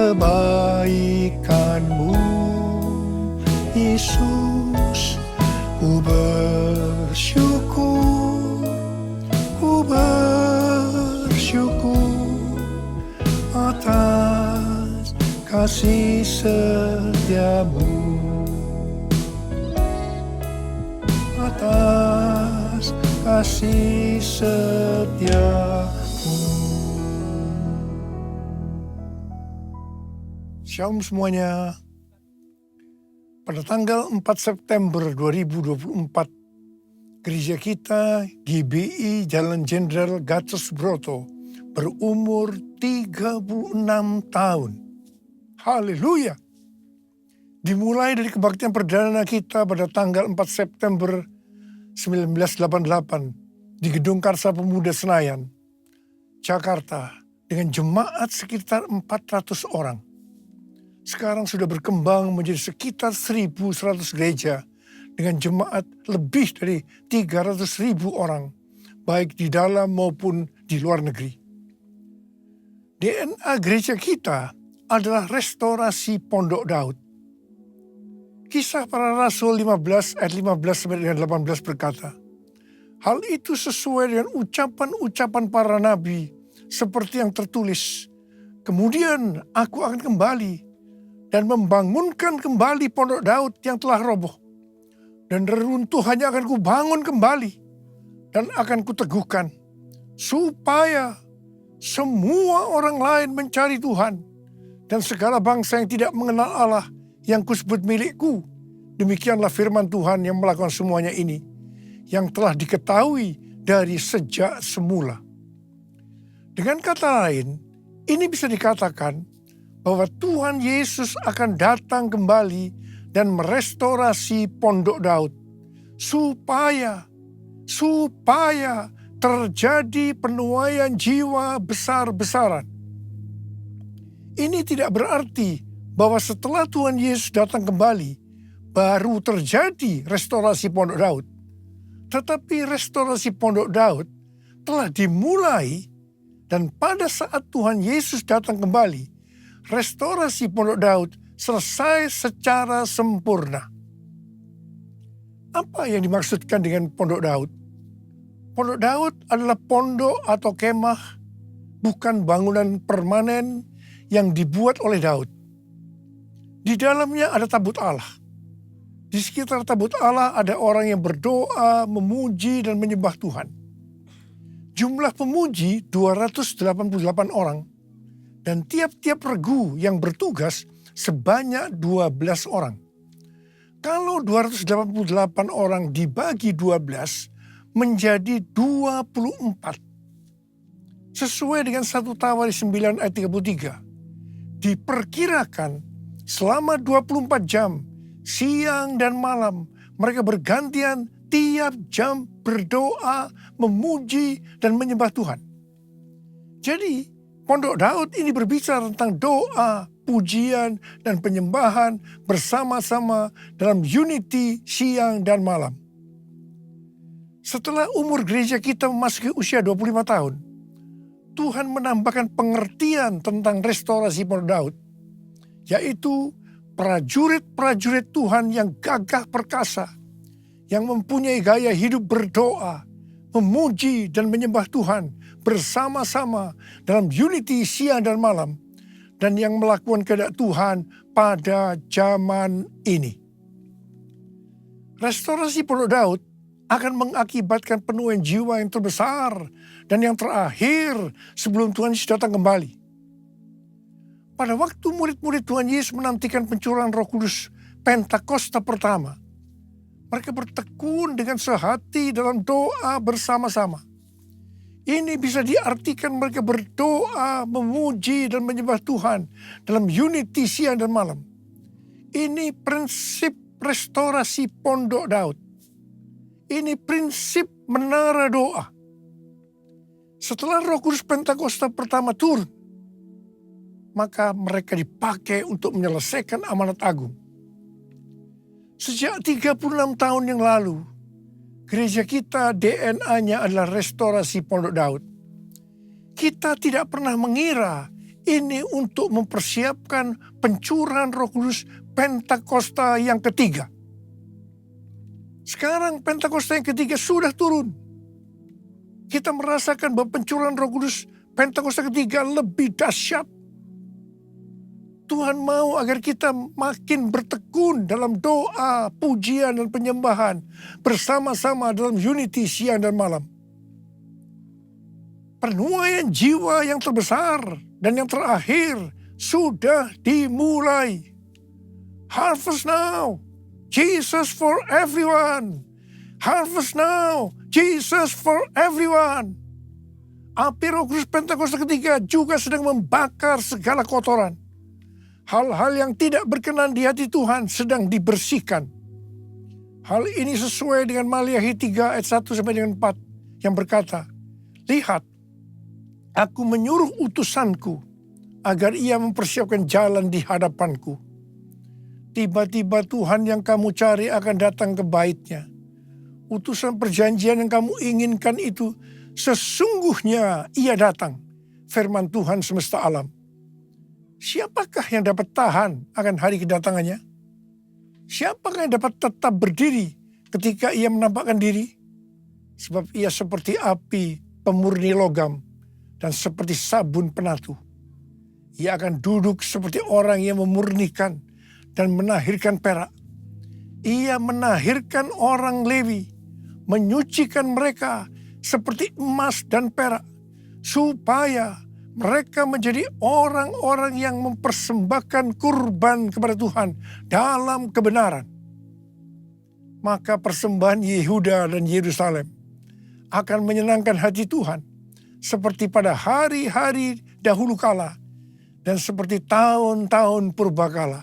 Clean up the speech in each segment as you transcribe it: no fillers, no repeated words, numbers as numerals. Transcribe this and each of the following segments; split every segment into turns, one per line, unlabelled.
kebaikan-Mu, Yesus. Ku bersyukur atas kasih setia-Mu, atas kasih setia-Mu. Shalom semuanya. Pada tanggal 4 September 2024, gereja kita GBI Jalan Jenderal Gatot Subroto berumur 36 tahun. Haleluya! Dimulai dari kebaktian perdana kita pada tanggal 4 September 1988 di Gedung Karsa Pemuda Senayan, Jakarta, dengan jemaat sekitar 400 orang. Sekarang sudah berkembang menjadi sekitar 1.100 gereja dengan jemaat lebih dari 300.000 orang, baik di dalam maupun di luar negeri. DNA gereja kita adalah restorasi Pondok Daud. Kisah Para Rasul 15 ayat 15-18 berkata, hal itu sesuai dengan ucapan-ucapan para nabi seperti yang tertulis, kemudian aku akan kembali dan membangunkan kembali Pondok Daud yang telah roboh. Dan reruntuhannya akan kubangun kembali dan akan kuteguhkan, supaya semua orang lain mencari Tuhan dan segala bangsa yang tidak mengenal Allah yang kusebut milikku. Demikianlah firman Tuhan yang melakukan semuanya ini, yang telah diketahui dari sejak semula. Dengan kata lain, ini bisa dikatakan bahwa Tuhan Yesus akan datang kembali dan merestorasi Pondok Daud supaya terjadi penuaian jiwa besar-besaran. Ini tidak berarti bahwa setelah Tuhan Yesus datang kembali baru terjadi restorasi Pondok Daud. Tetapi restorasi Pondok Daud telah dimulai, dan pada saat Tuhan Yesus datang kembali, restorasi Pondok Daud selesai secara sempurna. Apa yang dimaksudkan dengan Pondok Daud? Pondok Daud adalah pondok atau kemah, bukan bangunan permanen yang dibuat oleh Daud. Di dalamnya ada tabut Allah. Di sekitar tabut Allah ada orang yang berdoa, memuji, dan menyembah Tuhan. Jumlah pemuji 288 orang. Dan tiap-tiap regu yang bertugas sebanyak 12 orang. Kalau 288 orang dibagi 12 menjadi 24. Sesuai dengan 1 Tawari 9 ayat 33. Diperkirakan selama 24 jam, siang dan malam, mereka bergantian tiap jam berdoa, memuji, dan menyembah Tuhan. Jadi, Pondok Daud ini berbicara tentang doa, pujian, dan penyembahan bersama-sama dalam unity siang dan malam. Setelah umur gereja kita memasuki usia 25 tahun, Tuhan menambahkan pengertian tentang restorasi Pondok Daud, yaitu prajurit-prajurit Tuhan yang gagah perkasa, yang mempunyai gaya hidup berdoa, memuji, dan menyembah Tuhan bersama-sama dalam unity siang dan malam, dan yang melakukan kehendak Tuhan pada zaman ini. Restorasi Pondok Daud akan mengakibatkan penuaian jiwa yang terbesar dan yang terakhir sebelum Tuhan Yesus datang kembali. Pada waktu murid-murid Tuhan Yesus menantikan pencurahan Roh Kudus Pentakosta pertama, mereka bertekun dengan sehati dalam doa bersama-sama. Ini bisa diartikan mereka berdoa, memuji, dan menyembah Tuhan dalam unity siang dan malam. Ini prinsip restorasi Pondok Daud. Ini prinsip menara doa. Setelah Roh Kudus Pentakosta pertama turun, maka mereka dipakai untuk menyelesaikan amanat agung. Sejak 36 tahun yang lalu, gereja kita DNA-nya adalah restorasi Pondok Daud. Kita tidak pernah mengira ini untuk mempersiapkan pencurahan Roh Kudus Pentakosta yang ketiga. Sekarang Pentakosta yang ketiga sudah turun. Kita merasakan bahwa pencurahan Roh Kudus Pentakosta ketiga lebih dahsyat. Tuhan mau agar kita makin bertekun dalam doa, pujian, dan penyembahan bersama-sama dalam unity siang dan malam. Penuaian jiwa yang terbesar dan yang terakhir sudah dimulai. Harvest now, Jesus for everyone. Harvest now, Jesus for everyone. Api Roh Kudus Pentakosta ketiga juga sedang membakar segala kotoran. Hal-hal yang tidak berkenan di hati Tuhan sedang dibersihkan. Hal ini sesuai dengan Maliahi 3 ayat 1 sampai dengan 4 yang berkata, "Lihat, aku menyuruh utusanku agar ia mempersiapkan jalan di hadapanku. Tiba-tiba Tuhan yang kamu cari akan datang ke bait-Nya. Utusan perjanjian yang kamu inginkan itu sesungguhnya ia datang, firman Tuhan semesta alam. Siapakah yang dapat tahan akan hari kedatangannya? Siapakah yang dapat tetap berdiri ketika ia menampakkan diri? Sebab ia seperti api pemurni logam dan seperti sabun penatu. Ia akan duduk seperti orang yang memurnikan dan menahirkan perak. Ia menahirkan orang Lewi, menyucikan mereka seperti emas dan perak, supaya mereka menjadi orang-orang yang mempersembahkan kurban kepada Tuhan dalam kebenaran. Maka persembahan Yehuda dan Yerusalem akan menyenangkan hati Tuhan, seperti pada hari-hari dahulu kala dan seperti tahun-tahun purbakala.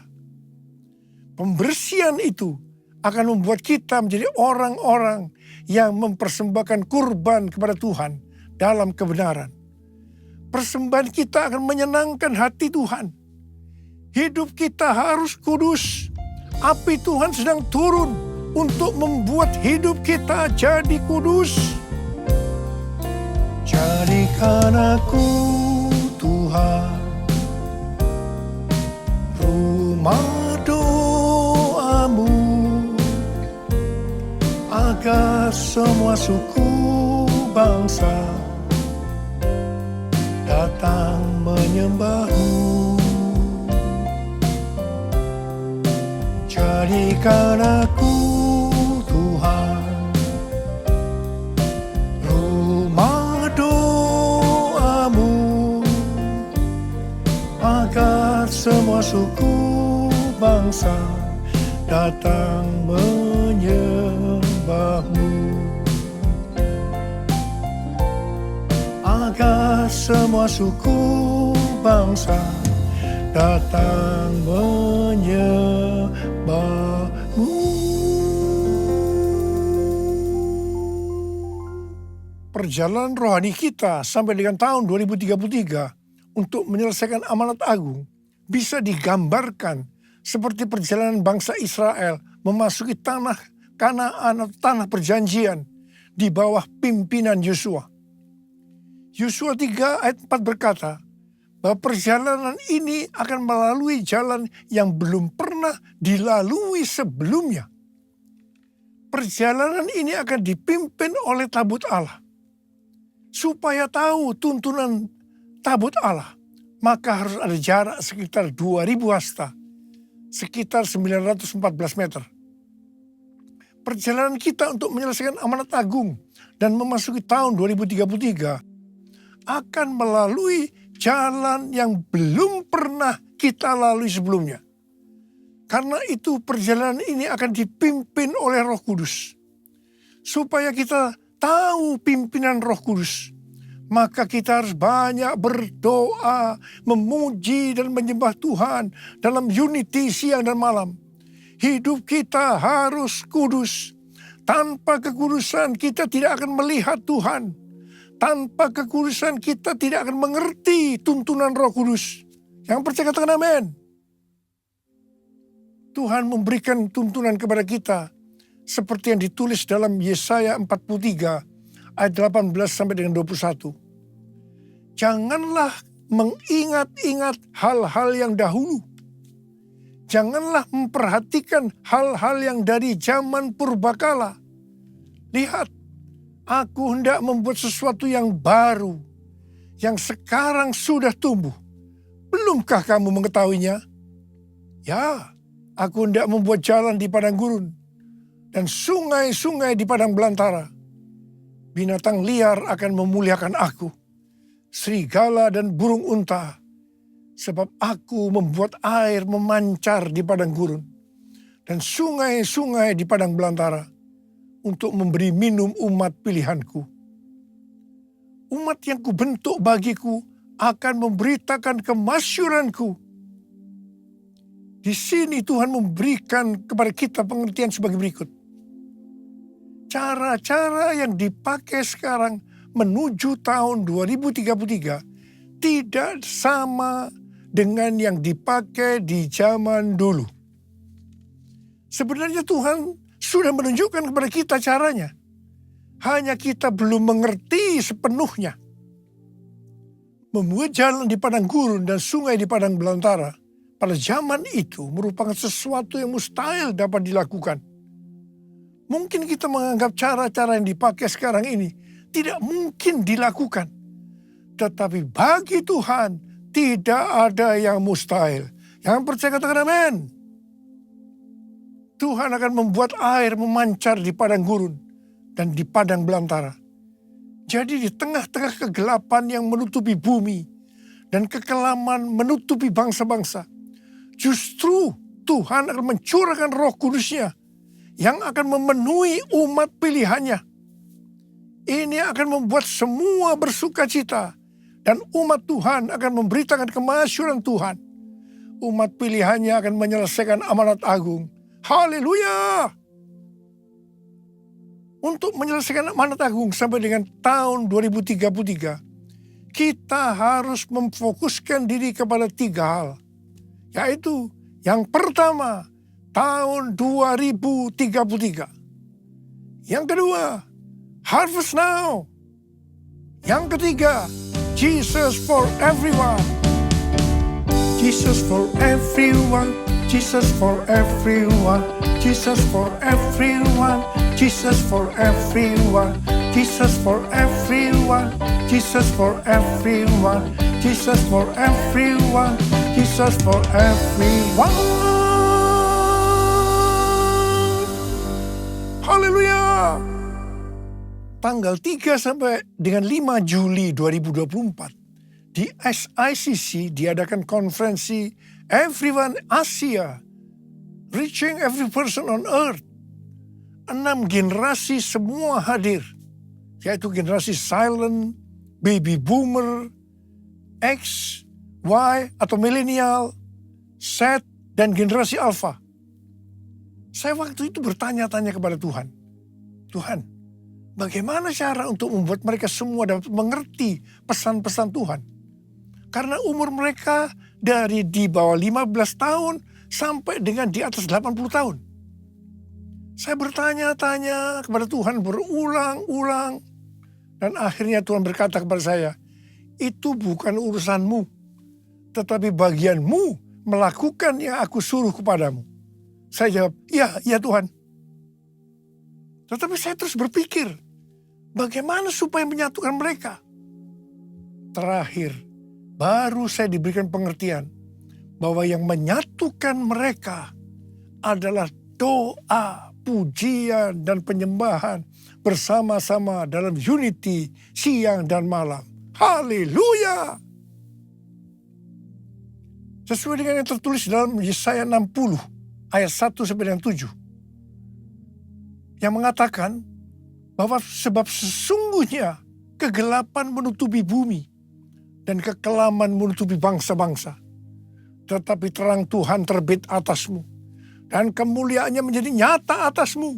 Pembersihan itu akan membuat kita menjadi orang-orang yang mempersembahkan kurban kepada Tuhan dalam kebenaran. Persembahan kita akan menyenangkan hati Tuhan. Hidup kita harus kudus. Api Tuhan sedang turun untuk membuat hidup kita jadi kudus. Jadikan aku, Tuhan, rumah doamu, agar semua suku bangsa datang menyembahmu. Jadikan aku, Tuhan, rumah doamu, agar semua suku bangsa datang menyembahmu. Agar semua suku bangsa datang menyembahmu. Perjalanan rohani kita sampai dengan tahun 2033 untuk menyelesaikan amanat agung bisa digambarkan seperti perjalanan bangsa Israel memasuki tanah Kanaan atau tanah perjanjian di bawah pimpinan Yosua. Yosua 3 ayat 4 berkata bahwa perjalanan ini akan melalui jalan yang belum pernah dilalui sebelumnya. Perjalanan ini akan dipimpin oleh tabut Allah. Supaya tahu tuntunan tabut Allah, maka harus ada jarak sekitar 2000 hasta, sekitar 914 meter. Perjalanan kita untuk menyelesaikan amanat agung dan memasuki tahun 2033 akan melalui jalan yang belum pernah kita lalui sebelumnya. Karena itu perjalanan ini akan dipimpin oleh Roh Kudus. Supaya kita tahu pimpinan Roh Kudus, maka kita harus banyak berdoa, memuji dan menyembah Tuhan dalam unity siang dan malam. Hidup kita harus kudus. Tanpa kekudusan kita tidak akan melihat Tuhan. Tanpa kekudusan kita tidak akan mengerti tuntunan Roh Kudus. Yang percaya katakan amin. Tuhan memberikan tuntunan kepada kita seperti yang ditulis dalam Yesaya 43 ayat 18 sampai dengan 21. Janganlah mengingat-ingat hal-hal yang dahulu. Janganlah memperhatikan hal-hal yang dari zaman purbakala. Lihat, aku hendak membuat sesuatu yang baru, yang sekarang sudah tumbuh. Belumkah kamu mengetahuinya? Ya, aku hendak membuat jalan di padang gurun, dan sungai-sungai di padang belantara. Binatang liar akan memuliakan aku, serigala dan burung unta, sebab aku membuat air memancar di padang gurun, dan sungai-sungai di padang belantara, untuk memberi minum umat pilihanku. Umat yang kubentuk bagiku akan memberitakan kemasyuranku. Di sini Tuhan memberikan kepada kita pengertian sebagai berikut. Cara-cara yang dipakai sekarang menuju tahun 2033 tidak sama dengan yang dipakai di zaman dulu. Sebenarnya Tuhan sudah menunjukkan kepada kita caranya. Hanya kita belum mengerti sepenuhnya. Membuat jalan di padang gurun dan sungai di padang belantara pada zaman itu merupakan sesuatu yang mustahil dapat dilakukan. Mungkin kita menganggap cara-cara yang dipakai sekarang ini tidak mungkin dilakukan. Tetapi bagi Tuhan tidak ada yang mustahil. Yang percaya katakan amin. Tuhan akan membuat air memancar di padang gurun dan di padang belantara. Jadi di tengah-tengah kegelapan yang menutupi bumi dan kekelaman menutupi bangsa-bangsa, justru Tuhan akan mencurahkan Roh Kudus-Nya yang akan memenuhi umat pilihannya. Ini akan membuat semua bersuka cita dan umat Tuhan akan memberitakan kemasyuran Tuhan. Umat pilihannya akan menyelesaikan amanat agung. Haleluya! Untuk menyelesaikan amanat agung sampai dengan tahun 2033, kita harus memfokuskan diri kepada 3 hal. Yaitu yang pertama, tahun 2033. Yang kedua, harvest now. Yang ketiga, Jesus for everyone. Jesus for everyone. Jesus for everyone. Jesus for everyone. Jesus for everyone. Jesus for everyone. Jesus for everyone. Jesus for everyone. Jesus for everyone. Haleluya. Tanggal 3 sampai dengan 5 Juli 2024 di SICC diadakan konferensi Everyone Asia, Reaching Every Person on Earth. 6 generasi semua hadir, yaitu generasi silent, baby boomer, X, Y atau milenial, Z, dan generasi alpha. Saya waktu itu bertanya-tanya kepada Tuhan, Tuhan, bagaimana cara untuk membuat mereka semua dapat mengerti pesan-pesan Tuhan? Karena umur mereka dari di bawah 15 tahun sampai dengan di atas 80 tahun. Saya bertanya-tanya kepada Tuhan berulang-ulang. Dan akhirnya Tuhan berkata kepada saya, itu bukan urusanmu, tetapi bagianmu melakukan yang aku suruh kepadamu. Saya jawab, ya Tuhan. Tetapi saya terus berpikir, bagaimana supaya menyatukan mereka? Terakhir, baru saya diberikan pengertian bahwa yang menyatukan mereka adalah doa, pujian, dan penyembahan bersama-sama dalam unity siang dan malam. Haleluya! Sesuai dengan yang tertulis dalam Yesaya 60 ayat 1 sampai dengan 7. Yang mengatakan bahwa sebab sesungguhnya kegelapan menutupi bumi dan kekelaman menutupi bangsa-bangsa. Tetapi terang Tuhan terbit atasmu, dan kemuliaannya menjadi nyata atasmu.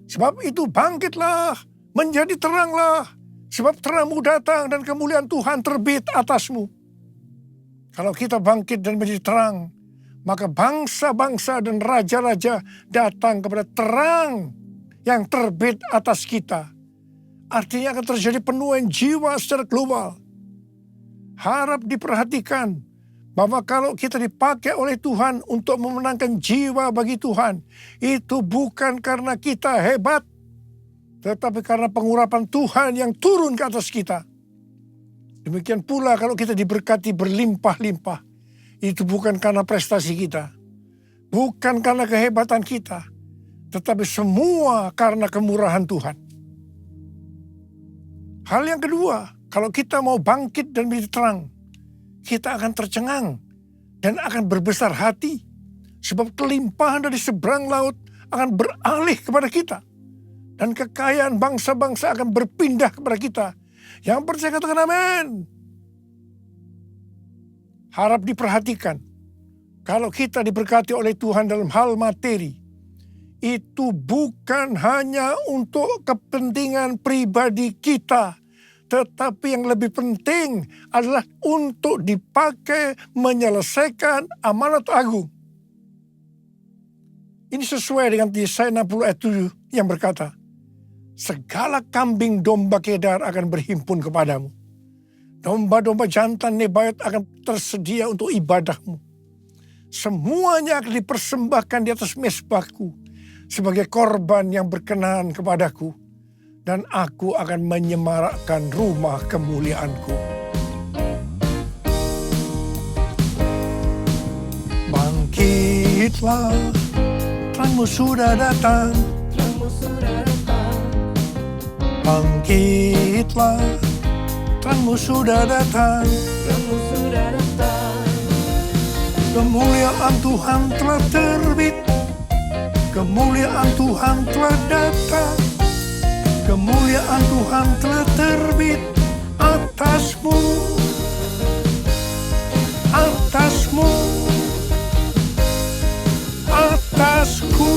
Sebab itu bangkitlah, menjadi teranglah, sebab terangmu datang dan kemuliaan Tuhan terbit atasmu. Kalau kita bangkit dan menjadi terang, maka bangsa-bangsa dan raja-raja datang kepada terang yang terbit atas kita. Artinya akan terjadi penuaian jiwa secara global. Harap diperhatikan bahwa kalau kita dipakai oleh Tuhan untuk memenangkan jiwa bagi Tuhan, itu bukan karena kita hebat, tetapi karena pengurapan Tuhan yang turun ke atas kita. Demikian pula kalau kita diberkati berlimpah-limpah, itu bukan karena prestasi kita, bukan karena kehebatan kita, tetapi semua karena kemurahan Tuhan. Hal yang kedua, kalau kita mau bangkit dan menjadi terang, kita akan tercengang dan akan berbesar hati. Sebab kelimpahan dari seberang laut akan beralih kepada kita. Dan kekayaan bangsa-bangsa akan berpindah kepada kita. Yang percaya katakan amin. Harap diperhatikan. Kalau kita diberkati oleh Tuhan dalam hal materi, itu bukan hanya untuk kepentingan pribadi kita, tetapi yang lebih penting adalah untuk dipakai menyelesaikan amanat agung. Ini sesuai dengan Yesaya 60 ayat 7 yang berkata, segala kambing domba Kedar akan berhimpun kepadamu. Domba-domba jantan Nebayot akan tersedia untuk ibadahmu. Semuanya akan dipersembahkan di atas mezbahku sebagai korban yang berkenan kepadaku. Dan aku akan menyemarakkan rumah kemuliaanku. Bangkitlah, terangmu sudah datang. Bangkitlah, terangmu sudah datang. Kemuliaan Tuhan telah terbit. Kemuliaan Tuhan telah datang. Kemuliaan Tuhan telah terbit atasmu, atasmu, atasku.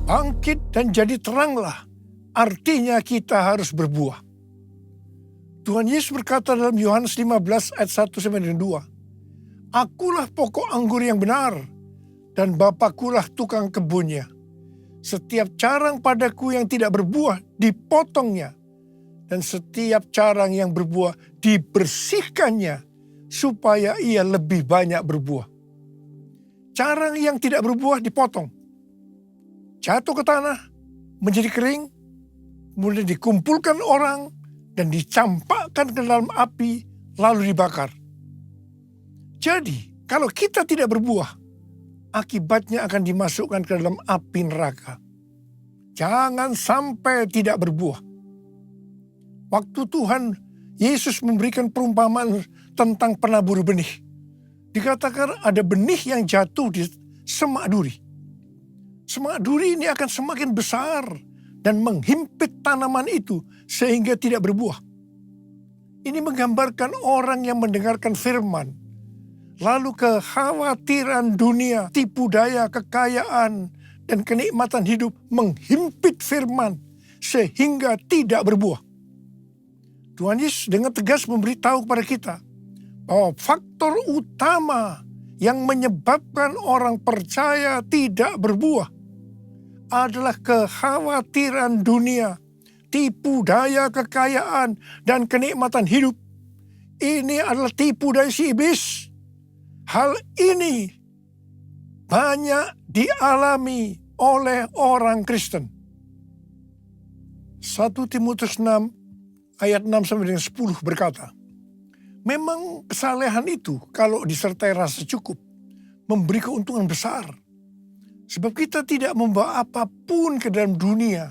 Bangkit dan jadi teranglah, artinya kita harus berbuah. Tuhan Yesus berkata dalam Yohanes 15 ayat 1-2, akulah pokok anggur yang benar, dan Bapakulah tukang kebunnya. Setiap carang padaku yang tidak berbuah dipotongnya, dan setiap carang yang berbuah dibersihkannya, supaya ia lebih banyak berbuah. Carang yang tidak berbuah dipotong, jatuh ke tanah, menjadi kering, kemudian dikumpulkan orang, dan dicampakkan ke dalam api, lalu dibakar. Jadi, kalau kita tidak berbuah, akibatnya akan dimasukkan ke dalam api neraka. Jangan sampai tidak berbuah. Waktu Tuhan Yesus memberikan perumpamaan tentang penabur benih, dikatakan ada benih yang jatuh di semak duri. Semak duri ini akan semakin besar dan menghimpit tanaman itu sehingga tidak berbuah. Ini menggambarkan orang yang mendengarkan firman, lalu kekhawatiran dunia, tipu daya, kekayaan, dan kenikmatan hidup menghimpit firman sehingga tidak berbuah. Tuhan Yesus dengan tegas memberitahu kepada kita bahwa faktor utama yang menyebabkan orang percaya tidak berbuah adalah kekhawatiran dunia, tipu daya, kekayaan, dan kenikmatan hidup. Ini adalah tipu daya si iblis. Hal ini banyak dialami oleh orang Kristen. 1 Timotius 6 ayat 6-10 berkata, memang kesalehan itu kalau disertai rasa cukup memberi keuntungan besar. Sebab kita tidak membawa apapun ke dalam dunia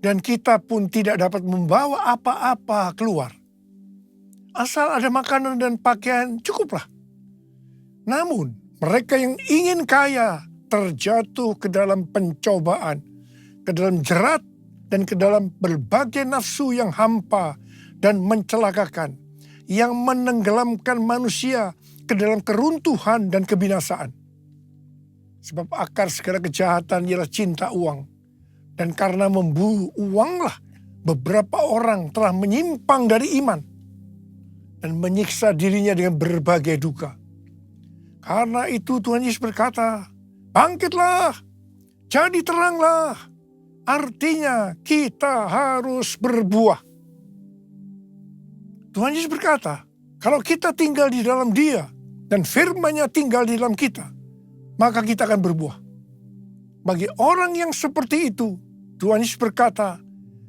dan kita pun tidak dapat membawa apa-apa keluar. Asal ada makanan dan pakaian cukuplah. Namun, mereka yang ingin kaya terjatuh ke dalam pencobaan, ke dalam jerat, dan ke dalam berbagai nafsu yang hampa dan mencelakakan, yang menenggelamkan manusia ke dalam keruntuhan dan kebinasaan. Sebab akar segala kejahatan ialah cinta uang, dan karena memburu uanglah beberapa orang telah menyimpang dari iman dan menyiksa dirinya dengan berbagai duka. Karena itu Tuhan Yesus berkata, bangkitlah, jadi teranglah. Artinya kita harus berbuah. Tuhan Yesus berkata, kalau kita tinggal di dalam Dia dan firman-Nya tinggal di dalam kita, maka kita akan berbuah. Bagi orang yang seperti itu, Tuhan Yesus berkata,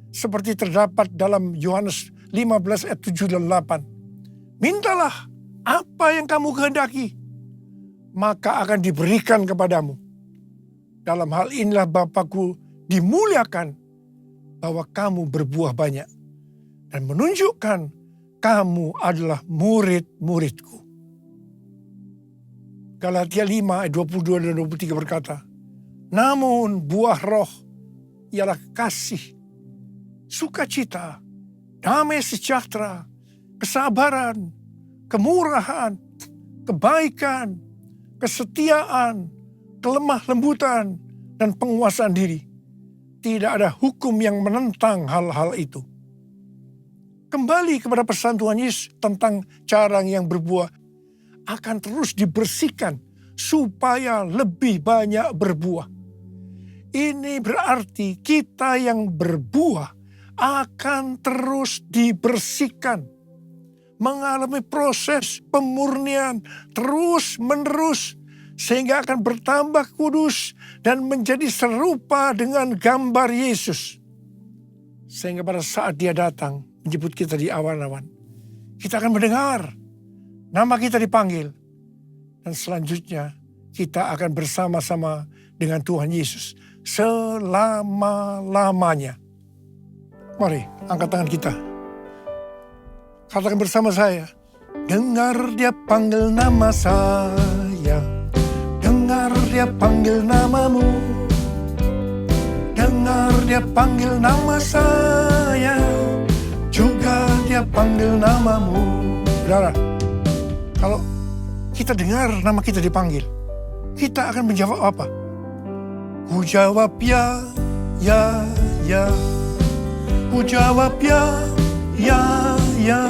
seperti terdapat dalam Yohanes 15 ayat 7 dan 8. Mintalah apa yang kamu kehendaki, maka akan diberikan kepadamu. Dalam hal inilah Bapa-Ku dimuliakan, bahwa kamu berbuah banyak dan menunjukkan kamu adalah murid-murid-Ku. Galatia 5 ayat 22 dan 23 berkata, namun buah roh ialah kasih, sukacita, damai sejahtera, kesabaran, kemurahan, kebaikan, kesetiaan, kelemah lembutan, dan penguasaan diri. Tidak ada hukum yang menentang hal-hal itu. Kembali kepada pesan Tuhan Yesus tentang cara yang berbuah akan terus dibersihkan supaya lebih banyak berbuah. Ini berarti kita yang berbuah akan terus dibersihkan, mengalami proses pemurnian terus-menerus, sehingga akan bertambah kudus dan menjadi serupa dengan gambar Yesus. Sehingga pada saat Dia datang menjemput kita di awan-awan, kita akan mendengar nama kita dipanggil, dan selanjutnya kita akan bersama-sama dengan Tuhan Yesus selama-lamanya. Mari angkat tangan kita, katakan bersama saya, dengar Dia panggil nama saya, dengar Dia panggil namamu, dengar Dia panggil nama saya, juga Dia panggil namamu. Saudara, kalau kita dengar nama kita dipanggil, kita akan menjawab apa? Ku jawab ya, ya, ya. Ku jawab ya, ya, ya.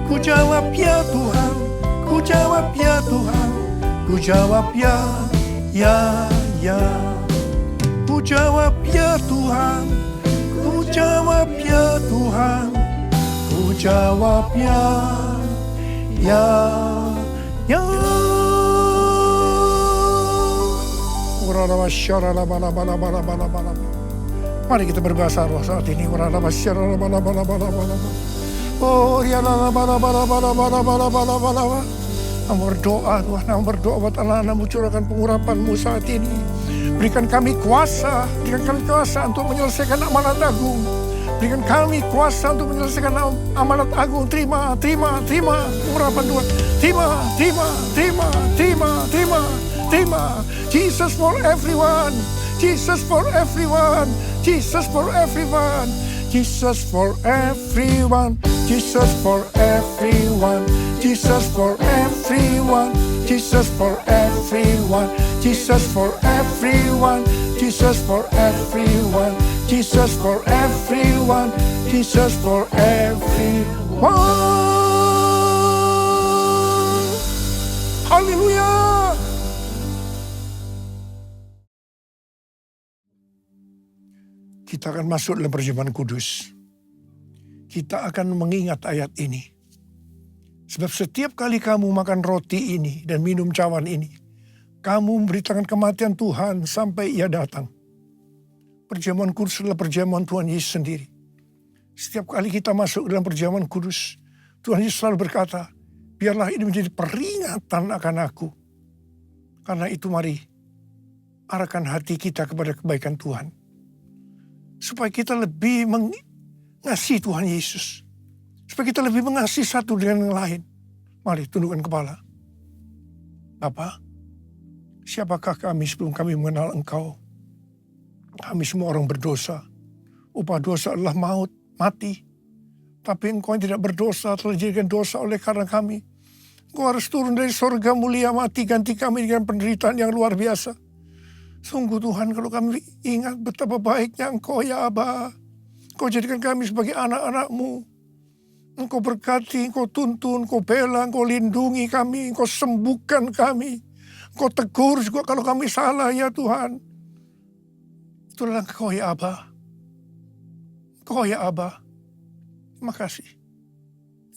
Ku jawab ya Tuhan, ku jawab ya Tuhan. Ku jawab ya, ya, ya. Ku jawab ya Tuhan, ku jawab ya Tuhan. Ku jawab ya, ya, ya. Mari kita berbahasa roh saat ini. Oh ya, berdoa Tuhan, berdoa buat anak-anak-Mu, curahkan pengurapan-Mu saat ini. Berikan kami kuasa untuk menyelesaikan amanat agung. Berikan kami kuasa untuk menyelesaikan amanat agung. Terima pengurapan Tuhan. Terima. Jesus for everyone. Jesus for everyone. Jesus for everyone. Jesus for everyone. Jesus for everyone. Jesus for everyone. Jesus for everyone. Jesus for everyone. Jesus for everyone. Jesus for everyone. Jesus for everyone. Haleluya. Kita akan masuk dalam perjamuan kudus. Kita akan mengingat ayat ini. Sebab setiap kali kamu makan roti ini dan minum cawan ini, kamu memberitakan kematian Tuhan sampai Ia datang. Perjamuan kudus adalah perjamuan Tuhan Yesus sendiri. Setiap kali kita masuk dalam perjamuan kudus, Tuhan Yesus selalu berkata, biarlah ini menjadi peringatan akan aku. Karena itu mari arahkan hati kita kepada kebaikan Tuhan. Supaya kita lebih mengasihi Tuhan Yesus. Supaya kita lebih mengasihi satu dengan yang lain. Mari tundukkan kepala. Bapa, siapakah kami sebelum kami mengenal Engkau? Kami semua orang berdosa. Upah dosa adalah maut, mati. Tapi Engkau yang tidak berdosa telah dijadikan dosa oleh karena kami. Engkau harus turun dari sorga mulia, mati, ganti kami dengan penderitaan yang luar biasa. Sungguh Tuhan, kalau kami ingat betapa baiknya Engkau ya Aba. Engkau jadikan kami sebagai anak-anak-Mu. Engkau berkati, Engkau tuntun, Engkau bela, Engkau lindungi kami, Engkau sembuhkan kami. Engkau tegur juga kalau kami salah ya Tuhan. Itulah Engkau ya Aba. Engkau ya Aba. Terima kasih.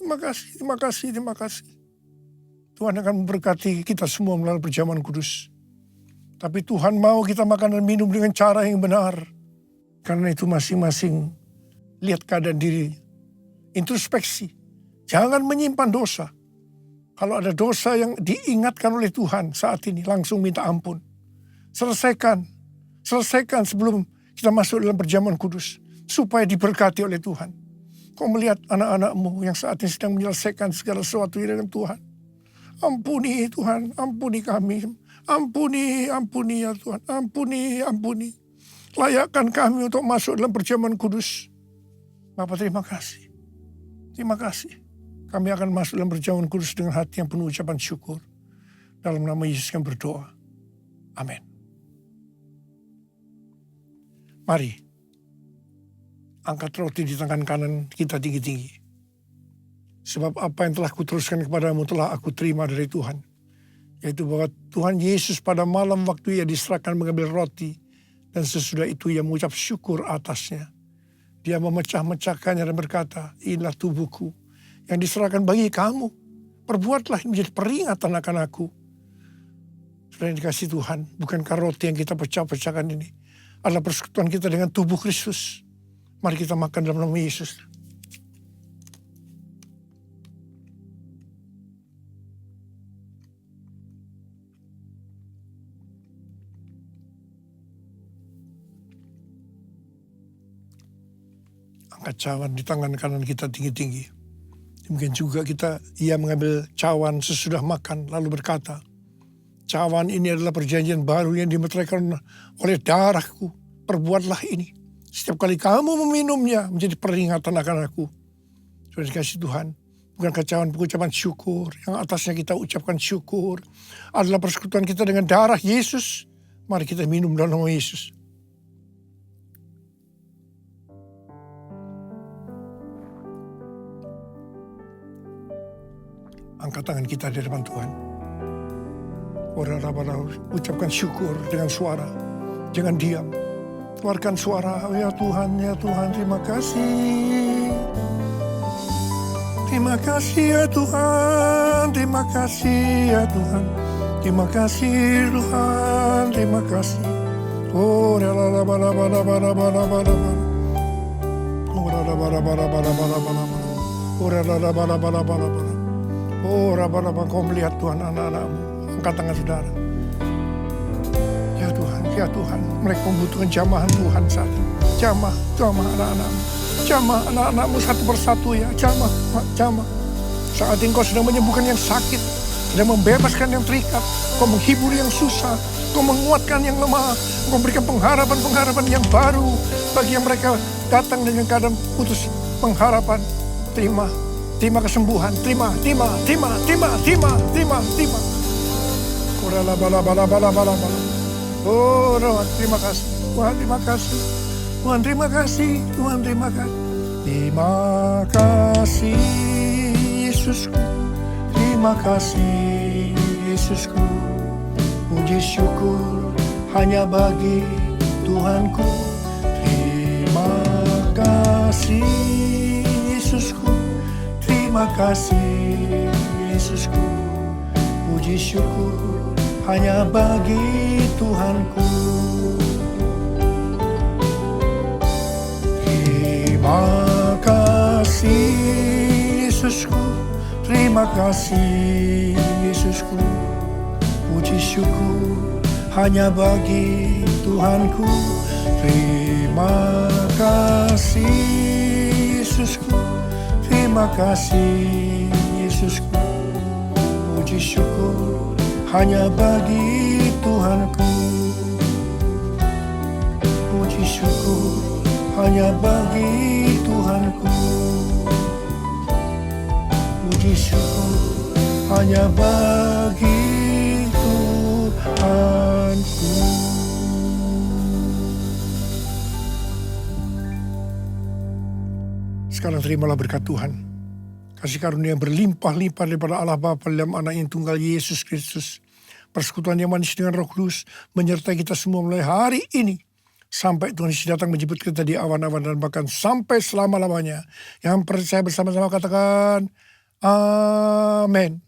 Terima kasih, terima kasih, terima kasih. Tuhan akan memberkati kita semua melalui perjamuan kudus. Tapi Tuhan mau kita makan dan minum dengan cara yang benar. Karena itu masing-masing lihat keadaan diri. Introspeksi. Jangan menyimpan dosa. Kalau ada dosa yang diingatkan oleh Tuhan saat ini, langsung minta ampun. Selesaikan sebelum kita masuk dalam perjamuan kudus. Supaya diberkati oleh Tuhan. Kau melihat anak-anakmu yang saat ini sedang menyelesaikan segala sesuatu dengan Tuhan. Ampuni Tuhan, ampuni kami. Ampuni ya Tuhan, ampuni. Layakkan kami untuk masuk dalam perjamuan kudus. Bapa, terima kasih. Terima kasih. Kami akan masuk dalam perjamuan kudus dengan hati yang penuh ucapan syukur. Dalam nama Yesus kami berdoa. Amin. Mari, angkat roti di tangan kanan kita tinggi-tinggi. Sebab apa yang telah kuteruskan kepadamu telah aku terima dari Tuhan. Yaitu bahwa Tuhan Yesus pada malam waktu ia diserahkan mengambil roti. Dan sesudah itu ia mengucap syukur atasnya. Dia memecah-mecahkannya dan berkata, inilah tubuhku yang diserahkan bagi kamu. Perbuatlah ini menjadi peringatan akan aku. Sudah dikasih Tuhan, bukankah roti yang kita pecah-pecahkan ini adalah persekutuan kita dengan tubuh Kristus. Mari kita makan dalam nama Yesus. Angkat cawan di tangan kanan kita tinggi-tinggi. Mungkin juga ia mengambil cawan sesudah makan lalu berkata, cawan ini adalah perjanjian baru yang dimeteraikan oleh darahku. Perbuatlah ini. Setiap kali kamu meminumnya menjadi peringatan akan aku. Sudah dikasih Tuhan. Bukankah cawan pengucapan syukur yang atasnya kita ucapkan syukur adalah persekutuan kita dengan darah Yesus. Mari kita minum dalam nama Yesus. Angkat tangan kita di depan Tuhan. Ucapkan syukur dengan suara. Jangan diam. Keluarkan suara. Ya Tuhan, terima kasih. Terima kasih ya Tuhan. Terima kasih ya Tuhan. Terima kasih Tuhan. Terima kasih. Oh, Oh, raba-raba kau melihat Tuhan anak-anakmu. Angkat tangan saudara. Ya Tuhan. Mereka membutuhkan jamahan Tuhan saat ini. Jamah anak-anakmu. Jamah anak-anakmu satu persatu ya. Jamah. Saat ini kau sedang menyembuhkan yang sakit. Sedang membebaskan yang terikat. Kau menghibur yang susah. Kau menguatkan yang lemah. Kau memberikan pengharapan yang baru. Bagi yang mereka datang dengan keadaan putus pengharapan. Terima kesembuhan, terima. Oh, terima kasih. Tuhan, terima kasih. Tuhan, terima kasih. Terima kasih, Yesusku. Terima kasih, Yesusku. Puji syukur hanya bagi Tuhanku. Terima kasih, Yesusku. Terima kasih Yesusku, puji syukur hanya bagi Tuhanku. Terima kasih Yesusku, terima kasih Yesusku, puji syukur hanya bagi Tuhanku. Terima kasih Yesusku, terima kasih Yesusku, puji syukur hanya bagi Tuhanku. Puji syukur hanya bagi Tuhanku. Puji syukur hanya bagi Tuhanku. Sekarang terimalah berkat Tuhan. Kasih karunia yang berlimpah-limpah daripada Allah Bapa dalam Anak yang tunggal Yesus Kristus. Persekutuan yang manis dengan Roh Kudus menyertai kita semua mulai hari ini. Sampai Tuhan Yesus datang menjemput kita di awan-awan dan bahkan sampai selama-lamanya. Yang percaya bersama-sama katakan Amin.